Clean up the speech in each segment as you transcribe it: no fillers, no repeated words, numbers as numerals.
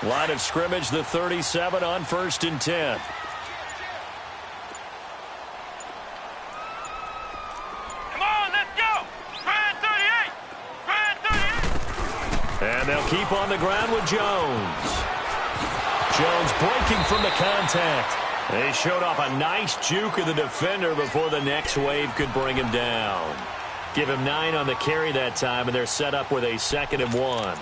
Line of scrimmage, the 37 on 1st and 10. Come on, let's go. Brand 38. Brand 38. And they'll keep on the ground with Jones. Jones breaking from the contact. They showed off a nice juke of the defender before the next wave could bring him down. Give him 9 on the carry that time, and they're set up with a 2nd and 1.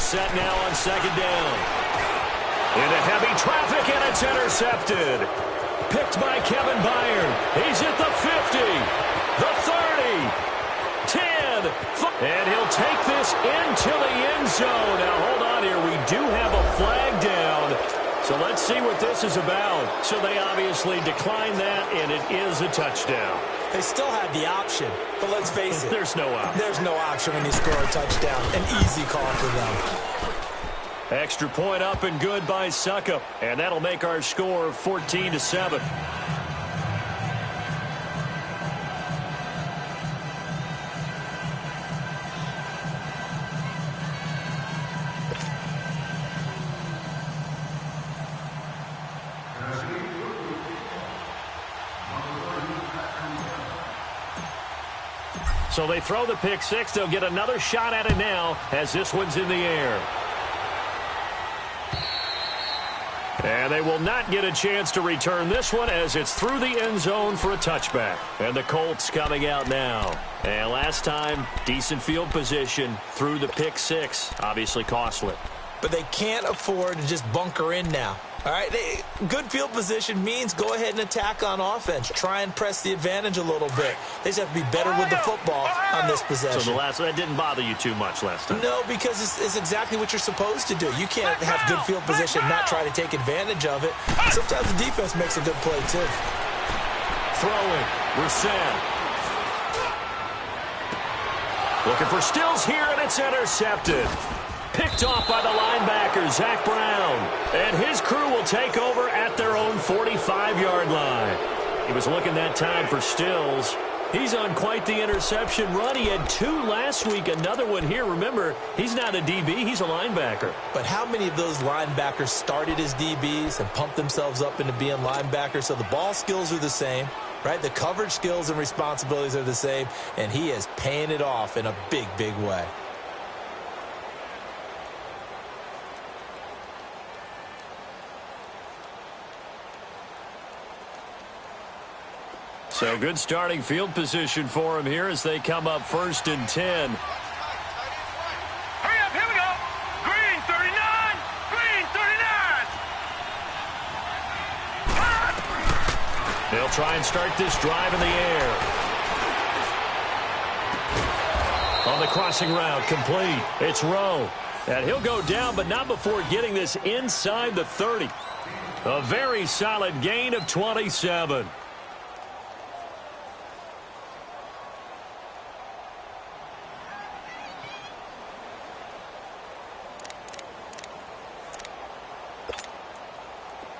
Set now on 2nd down. Into heavy traffic, and it's intercepted. Picked by Kevin Byard. He's at the 50, the 30, 10, and he'll take this into the end zone. Now, hold on here. We do have a flag down, so let's see what this is about. So they obviously declined that, and it is a touchdown. They still had the option, but let's face it. There's no option. There's no option when you score a touchdown. An easy call for them. Extra point up and good by Suckup. And that'll make our score 14-7. So they throw the pick six. They'll get another shot at it now as this one's in the air. And they will not get a chance to return this one as it's through the end zone for a touchback. And the Colts coming out now. And last time, decent field position through the pick six. Obviously costly. But they can't afford to just bunker in now. All right, good field position means go ahead and attack on offense. Try and press the advantage a little bit. They just have to be better with the football on this possession. So that didn't bother you too much last time? No, because it's exactly what you're supposed to do. You can't have good field position and not try to take advantage of it. Sometimes the defense makes a good play, too. Throwing, Brissett. Looking for Stills here, and it's intercepted. Picked off by the linebacker, Zach Brown. And his crew will take over at their own 45-yard line. He was looking that time for Stills. He's on quite the interception run. He had 2 last week, another one here. Remember, he's not a DB, he's a linebacker. But how many of those linebackers started as DBs and pumped themselves up into being linebackers? So the ball skills are the same, right? The coverage skills and responsibilities are the same, and he is paying it off in a big, big way. So good starting field position for him here as they come up 1st and 10. Hurry up, here we go. Green 39, green 39. They'll try and start this drive in the air. On the crossing route, complete. It's Rowe. And he'll go down, but not before getting this inside the 30. A very solid gain of 27.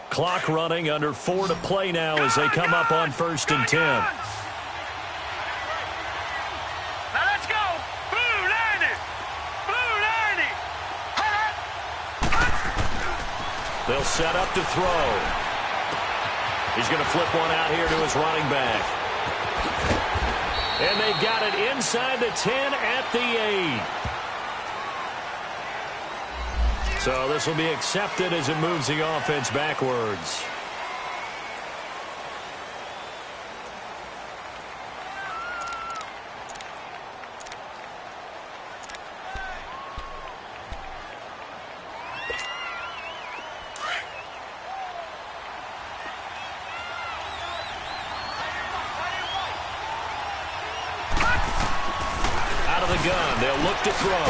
Clock running, under 4 to play now as they come up on 1st and 10. Now let's go. Blue 90. Blue 90. They'll set up to throw. He's going to flip one out here to his running back. And they've got it inside the 10 at the 8. So this will be accepted as it moves the offense backwards. Out of the gun. They'll look to throw.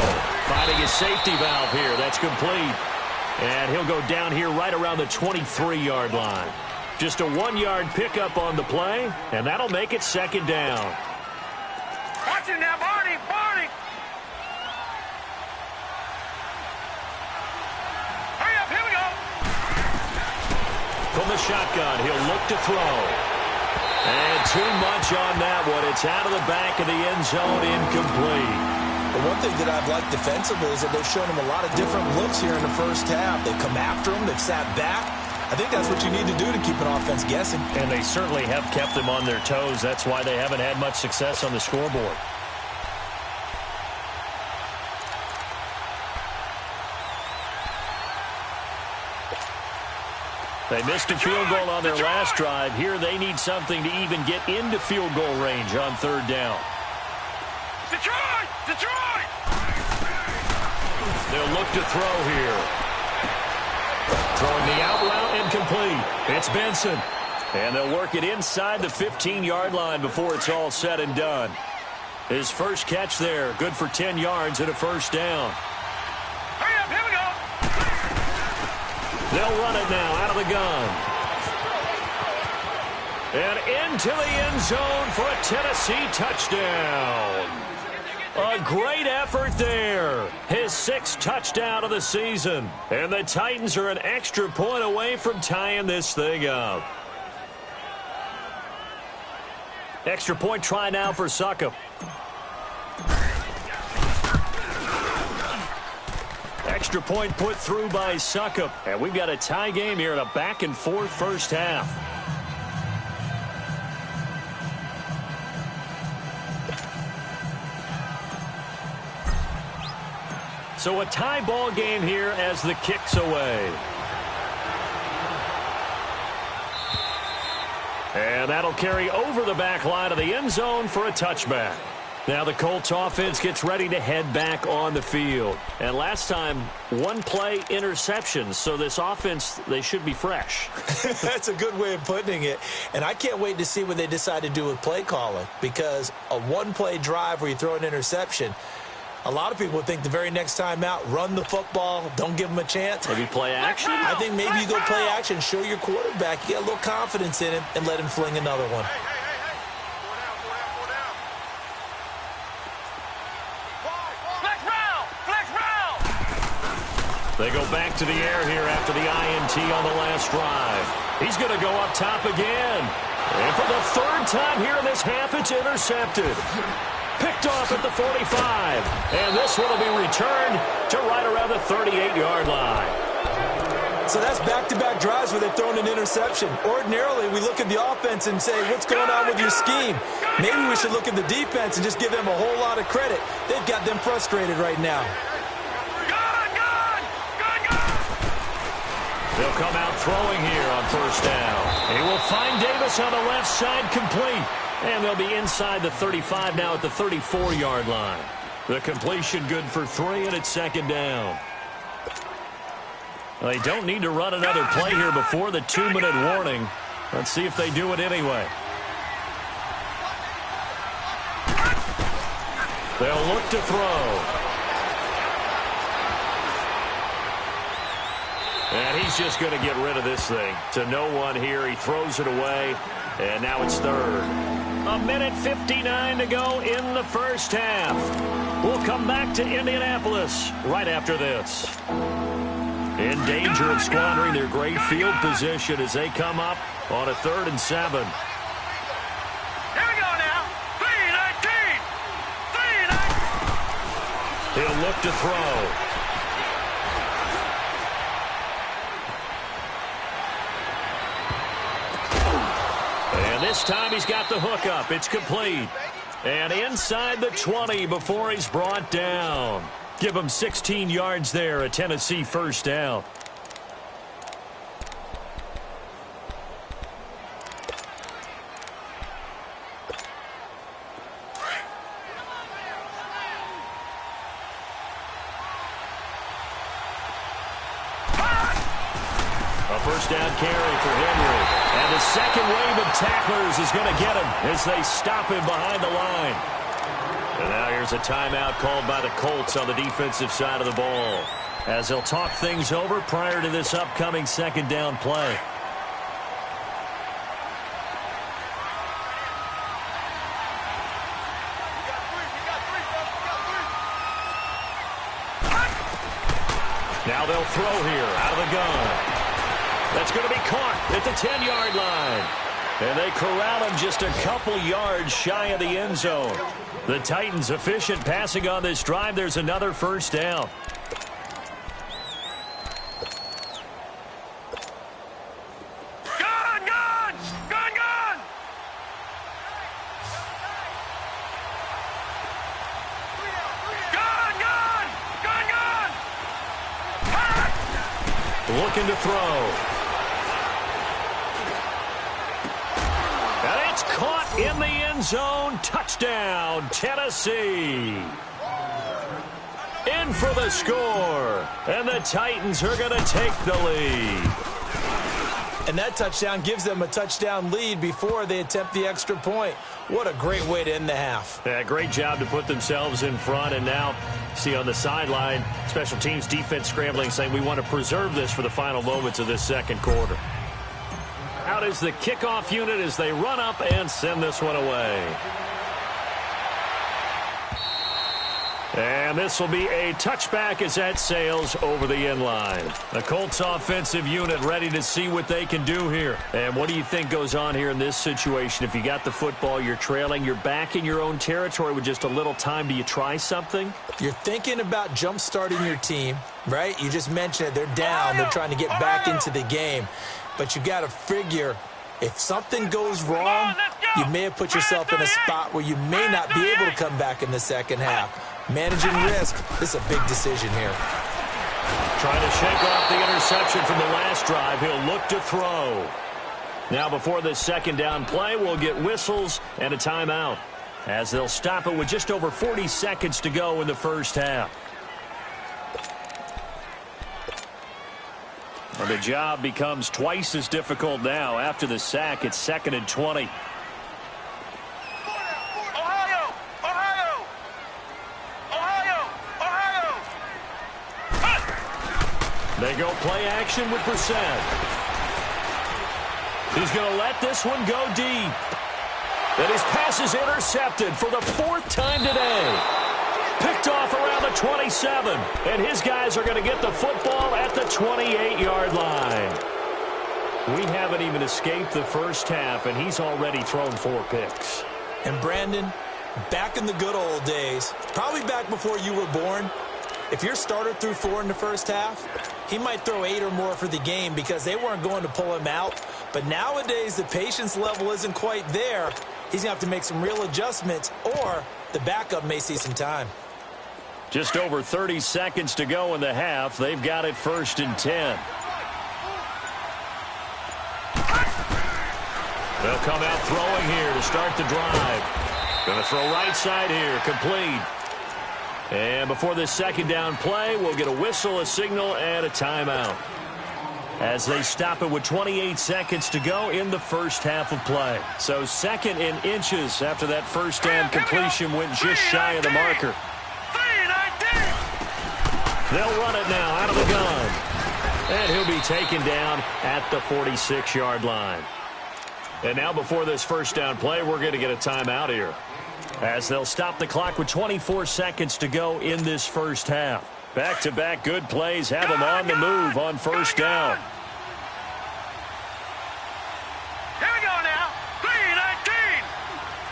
Finding his safety valve here. That's complete. And he'll go down here right around the 23-yard line. Just a 1-yard pickup on the play, and that'll make it second down. Watch it now, Barney! Barney! Hurry up, here we go! From the shotgun, he'll look to throw. And too much on that one. It's out of the back of the end zone, incomplete. The one thing that I've liked defensively is that they've shown him a lot of different looks here in the first half. They've come after him. They've sat back. I think that's what you need to do to keep an offense guessing. And they certainly have kept them on their toes. That's why they haven't had much success on the scoreboard. They missed a field goal on their last drive. Here they need something to even get into field goal range on third down. Detroit! Detroit! They'll look to throw here. Throwing the out route incomplete. It's Benson. And they'll work it inside the 15-yard line before it's all said and done. His first catch there, good for 10 yards and a first down. Hurry up, here we go! They'll run it now out of the gun. And into the end zone for a Tennessee touchdown. A great effort there. His 6th touchdown of the season. And the Titans are an extra point away from tying this thing up. Extra point try now for Succop. Extra point put through by Succop. And we've got a tie game here in a back-and-forth first half. So a tie ball game here as the kick's away. And that'll carry over the back line of the end zone for a touchback. Now the Colts offense gets ready to head back on the field. And last time, 1-play interceptions. So this offense, they should be fresh. That's a good way of putting it. And I can't wait to see what they decide to do with play calling. Because a 1-play drive where you throw an interception, a lot of people think the very next time out, run the football, don't give them a chance. Maybe play action? I think maybe you go play action, show your quarterback, you get a little confidence in him, and let him fling another one. They go back to the air here after the INT on the last drive. He's going to go up top again. And for the 3rd time here in this half, it's intercepted. Picked off at the 45. And this one will be returned to right around the 38-yard line. So that's back-to-back drives where they've thrown an interception. Ordinarily, we look at the offense and say, what's going on with your scheme? Maybe we should look at the defense and just give them a whole lot of credit. They've got them frustrated right now. They'll come out throwing here on first down. He will find Davis on the left side, complete. And they'll be inside the 35 now at the 34-yard line. The completion good for 3, and it's second down. They don't need to run another play here before the 2-minute warning. Let's see if they do it anyway. They'll look to throw. And he's just going to get rid of this thing. To no one here. He throws it away. And now it's 3rd. 1:59 to go in the first half. We'll come back to Indianapolis right after this. In danger of squandering their great field position as they come up on a 3rd and 7. Here we go now. 3-19. 3-19. He'll look to throw. This time he's got the hook up. It's complete. And inside the 20 before he's brought down. Give him 16 yards there, a Tennessee first down. A first down carry for Henry. And the second wave of tacklers is going to get him as they stop him behind the line. And now here's a timeout called by the Colts on the defensive side of the ball, as they'll talk things over prior to this upcoming second down play. Now they'll throw here out of the gun. That's going to be caught at the 10-yard line. And they corral him just a couple yards shy of the end zone. The Titans efficient passing on this drive. There's another first down. Gun, gun! Gun, gun! Gun, gun! Gun, gun! Looking to throw. And it's caught in the end zone. Touchdown, Tennessee. In for the score. And the Titans are going to take the lead. And that touchdown gives them a touchdown lead before they attempt the extra point. What a great way to end the half. Yeah, great job to put themselves in front. And now, see on the sideline, special teams defense scrambling, saying we want to preserve this for the final moments of this second quarter. Out is the kickoff unit as they run up and send this one away. And this will be a touchback as that sails over the end line. The Colts offensive unit ready to see what they can do here. And what do you think goes on here in this situation? If you got the football, you're trailing, you're back in your own territory with just a little time. Do you try something? You're thinking about jump-starting your team, right? You just mentioned it. They're down. They're trying to get back into the game. But you got to figure, if something goes wrong, you may have put yourself in a spot where you may not be able to come back in the second half. Managing risk, this is a big decision here. Trying to shake off the interception from the last drive. He'll look to throw. Now before this second down play, we'll get whistles and a timeout, as they'll stop it with just over 40 seconds to go in the first half. Well, the job becomes twice as difficult now. After the sack, it's 2nd and 20. They go play action with Brissett. He's going to let this one go deep. And his pass is intercepted for the 4th time today. Picked off around the 27. And his guys are going to get the football at the 28-yard line. We haven't even escaped the first half, and he's already thrown 4 picks. And Brandon, back in the good old days, probably back before you were born, if your starter threw 4 in the first half, he might throw 8 or more for the game because they weren't going to pull him out. But nowadays, the patience level isn't quite there. He's going to have to make some real adjustments, or the backup may see some time. Just over 30 seconds to go in the half. They've got it 1st and 10. They'll come out throwing here to start the drive. Going to throw right side here, complete. And before this second down play, we'll get a whistle, a signal, and a timeout, as they stop it with 28 seconds to go in the first half of play. So 2nd and inches after that first down completion went just shy of the marker. They'll run it now out of the gun. And he'll be taken down at the 46-yard line. And now before this first down play, we're going to get a timeout here, as they'll stop the clock with 24 seconds to go in this first half. Back-to-back good plays have them on the move on first down. Here we go now. 3-19.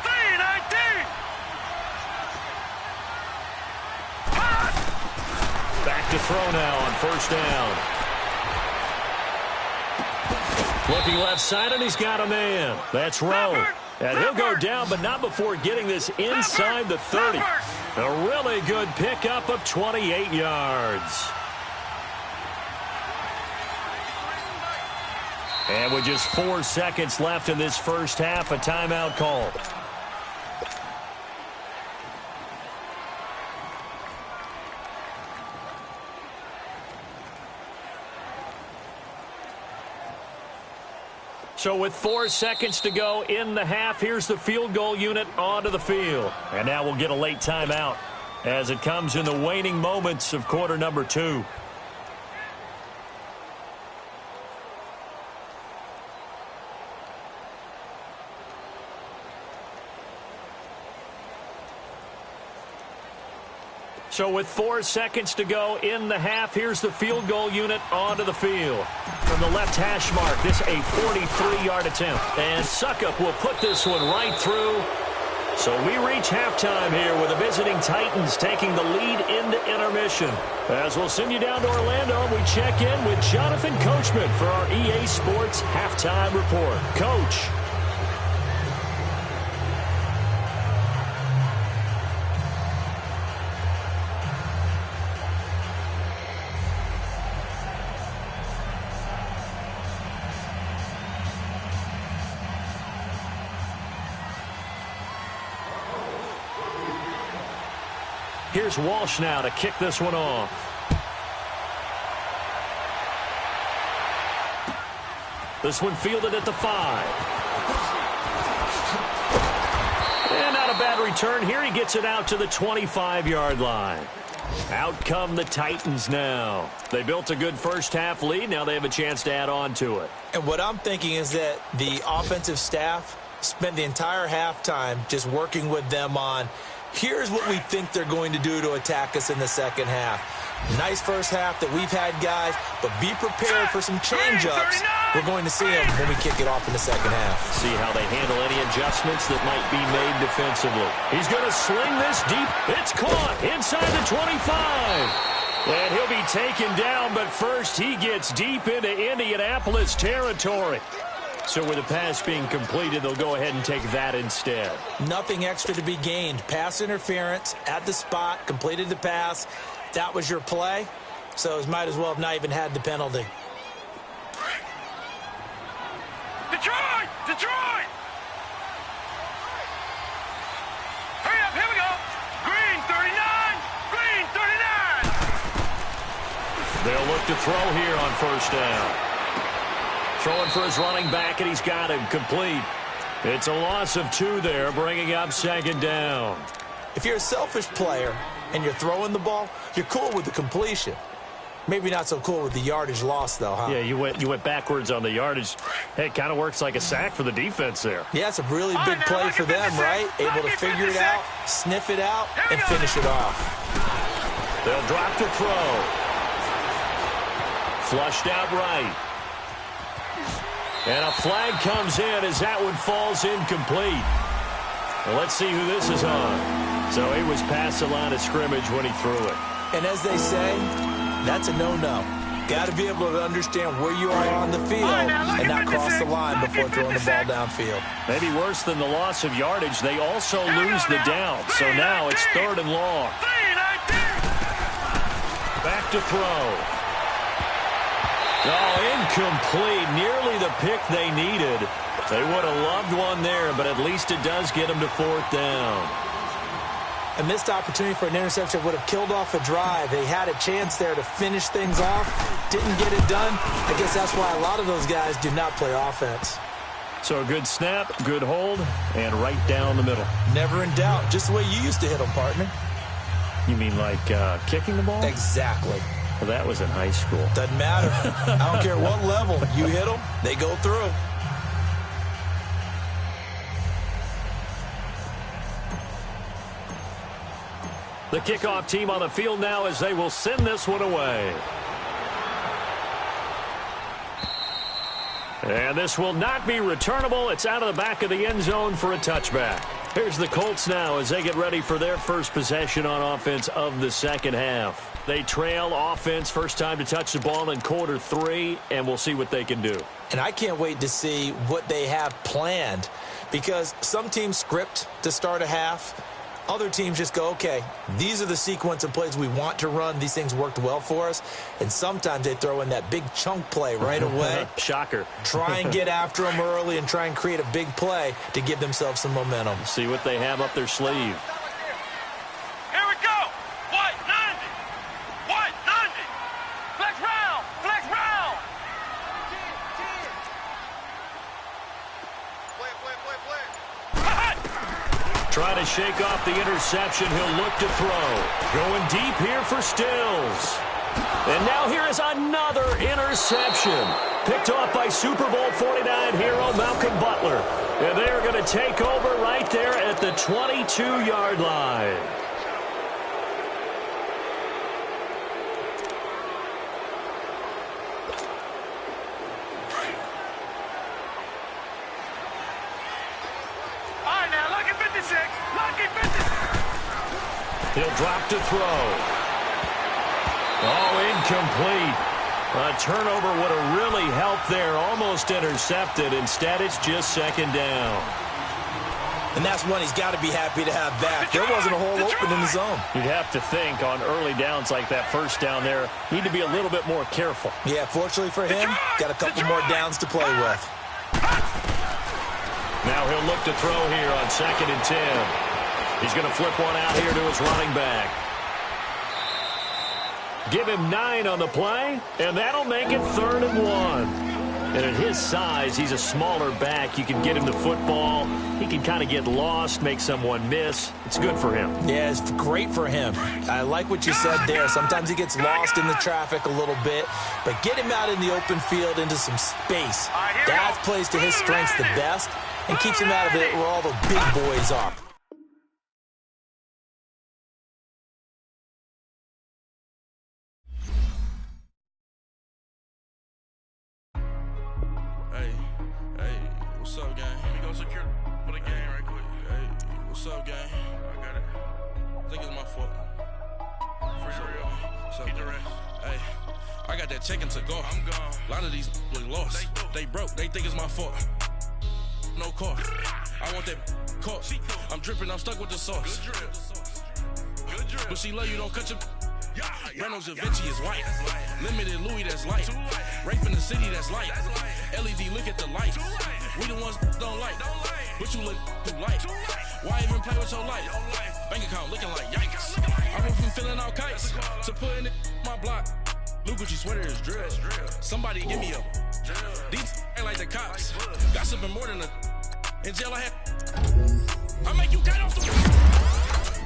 3-19. Back to throw now on first down. Looking left side, and he's got a man. That's Rowe. And he'll go down, but not before getting this inside the 30. A really good pickup of 28 yards. And with just 4 seconds left in this first half, a timeout call. So with 4 seconds to go in the half, here's the field goal unit onto the field. And now we'll get a late timeout as it comes in the waning moments of quarter number 2. So with 4 seconds to go in the half, here's the field goal unit onto the field. From the left hash mark, this a 43-yard attempt. And Suckup will put this one right through. So we reach halftime here with the visiting Titans taking the lead into intermission. As we'll send you down to Orlando, we check in with Jonathan Coachman for our EA Sports Halftime Report. Coach. Here's Walsh now to kick this one off. This one fielded at the 5. And not a bad return here. He gets it out to the 25-yard line. Out come the Titans now. They built a good first-half lead. Now they have a chance to add on to it. And what I'm thinking is that the offensive staff spent the entire halftime just working with them on here's what we think they're going to do to attack us in the second half. Nice first half that we've had, guys, but be prepared for some change-ups. We're going to see them when we kick it off in the second half. See how they handle any adjustments that might be made defensively. He's going to sling this deep. It's caught inside the 25. And he'll be taken down, but first he gets deep into Indianapolis territory. So with the pass being completed, they'll go ahead and take that instead. Nothing extra to be gained. Pass interference at the spot, completed the pass. That was your play, so it might as well have not even had the penalty. Detroit! Detroit! Hurry up, here we go! Green 39! Green 39! They'll look to throw here on first down. Throwing for his running back, and he's got him complete. It's a loss of 2 there, bringing up second down. If you're a selfish player and you're throwing the ball, you're cool with the completion. Maybe not so cool with the yardage loss, though, huh? Yeah, you went backwards on the yardage. Hey, it kind of works like a sack for the defense there. Yeah, it's a really big play for them, right? Able to figure it out, sniff it out, and finish it off. They'll drop the throw. Flushed out right. And a flag comes in as that one falls incomplete. Well, let's see who this is on. So he was past the line of scrimmage when he threw it. And as they say, that's a no-no. Got to be able to understand where you are on the field and not cross the line before throwing the ball downfield. Maybe worse than the loss of yardage, they also lose the down. So now it's 3rd and long. Back to throw. Oh, incomplete. Nearly the pick they needed. They would have loved one there, but at least it does get them to 4th down. A missed opportunity for an interception would have killed off a drive. They had a chance there to finish things off. Didn't get it done. I guess that's why a lot of those guys do not play offense. So a good snap, good hold, and right down the middle. Never in doubt. Just the way you used to hit them, partner. You mean like kicking the ball? Exactly. Well, that was in high school. Doesn't matter. I don't care what level. You hit them, they go through. The kickoff team on the field now as they will send this one away. And this will not be returnable. It's out of the back of the end zone for a touchback. Here's the Colts now as they get ready for their first possession on offense of the second half. They trail offense, first time to touch the ball in quarter 3, and we'll see what they can do. And I can't wait to see what they have planned, because some teams script to start a half. Other teams just go, okay, these are the sequence of plays we want to run. These things worked well for us. And sometimes they throw in that big chunk play right away. Shocker. Try and get after them early and try and create a big play to give themselves some momentum. See what they have up their sleeve. Here we go! White 90! White 90! Flex round! Flex round! Trying to shake off the interception. He'll look to throw. Going deep here for Stills. And now here is another interception. Picked off by Super Bowl 49 hero Malcolm Butler. And they are going to take over right there at the 22-yard line. All right, now, lucky 56. Lucky 56. He'll drop to throw. Oh, incomplete. A turnover would have really helped there. Almost intercepted. Instead, it's just second down. And that's one he's got to be happy to have back. There wasn't a hole open in the zone. You'd have to think on early downs like that first down there, need to be a little bit more careful. Yeah, fortunately for him, got a couple more downs to play with. Now he'll look to throw here on 2nd and 10. He's going to flip one out here to his running back. Give him 9 on the play, and that'll make it 3rd and 1. And at his size, he's a smaller back. You can get him the football. He can kind of get lost, make someone miss. It's good for him. Yeah, it's great for him. I like what you said there. Sometimes he gets lost in the traffic a little bit, but get him out in the open field into some space. That plays to his strengths the best and keeps him out of it where all the big boys are. What's up, gang? Let me go secure for the game right quick. Hey, what's up, gang? I got it. I think it's my fault. For real. What's up, Keep the gang? rest. Hey, I got that chicken to go. I'm gone. A lot of these look lost. They broke. They think it's my fault. No car. I want that caught. I'm dripping. I'm stuck with the sauce. Good drip. Good drip. But she love you. Don't cut your. Yeah, Reynolds Da Vinci is white. Limited Louis, that's light. Rape in the city, that's light. LED, look at the light. We the ones don't like. But you look too light. Why even play with your life? Bank account looking like yikes. I went from filling out kites to putting it in my block. Blue Gucci sweater is drill. Somebody give me a. These ain't like the cops. Gossiping more than a. In jail I had. I make you cut off the.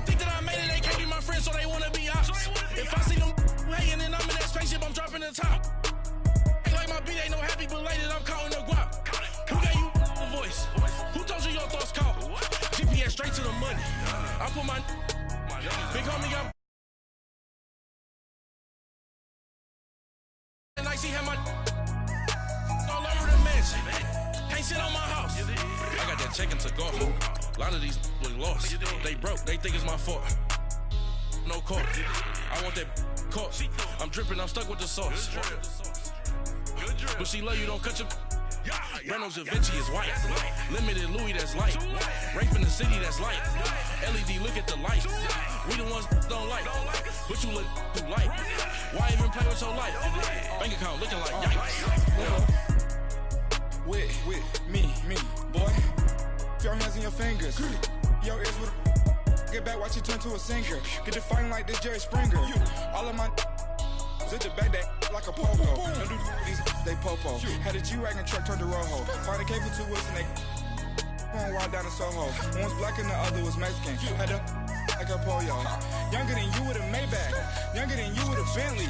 Think that I made it, they can't be my friends, so they wanna be ops. If I see them hating and I'm in that spaceship, I'm dropping the top. Ain't like my beat, ain't no happy belated, I'm counting the guap. Who gave you the voice? Who told you your thoughts count? GPS straight to the money. I put my big homie got. And I see how my all over the mansion. Can't sit on my house. I got that chicken to go. A lot of these look lost. They broke, they think it's my fault. No car. I want that caught. I'm dripping, I'm stuck with the sauce. But she love you, don't cut your. Reynolds Da Vinci is white. Limited Louis, that's light. Rape in the city, that's light. LED, look at the light. We the ones don't like. But you look too light. Why even play with your life? Bank account looking like yikes. With me, boy. Your hands in your fingers. Your ears with get back, watch you turn to a singer. Get to fighting like this Jerry Springer. All of my at the back that like a pogo. Don't do these they popo. Had a G-Wagon truck turned to Rojo. Find a cable 2 wheels and they going wild down in Soho. One was black and the other was Mexican. Had a like a pollo. Younger than you with a Maybach. Younger than you with a Bentley.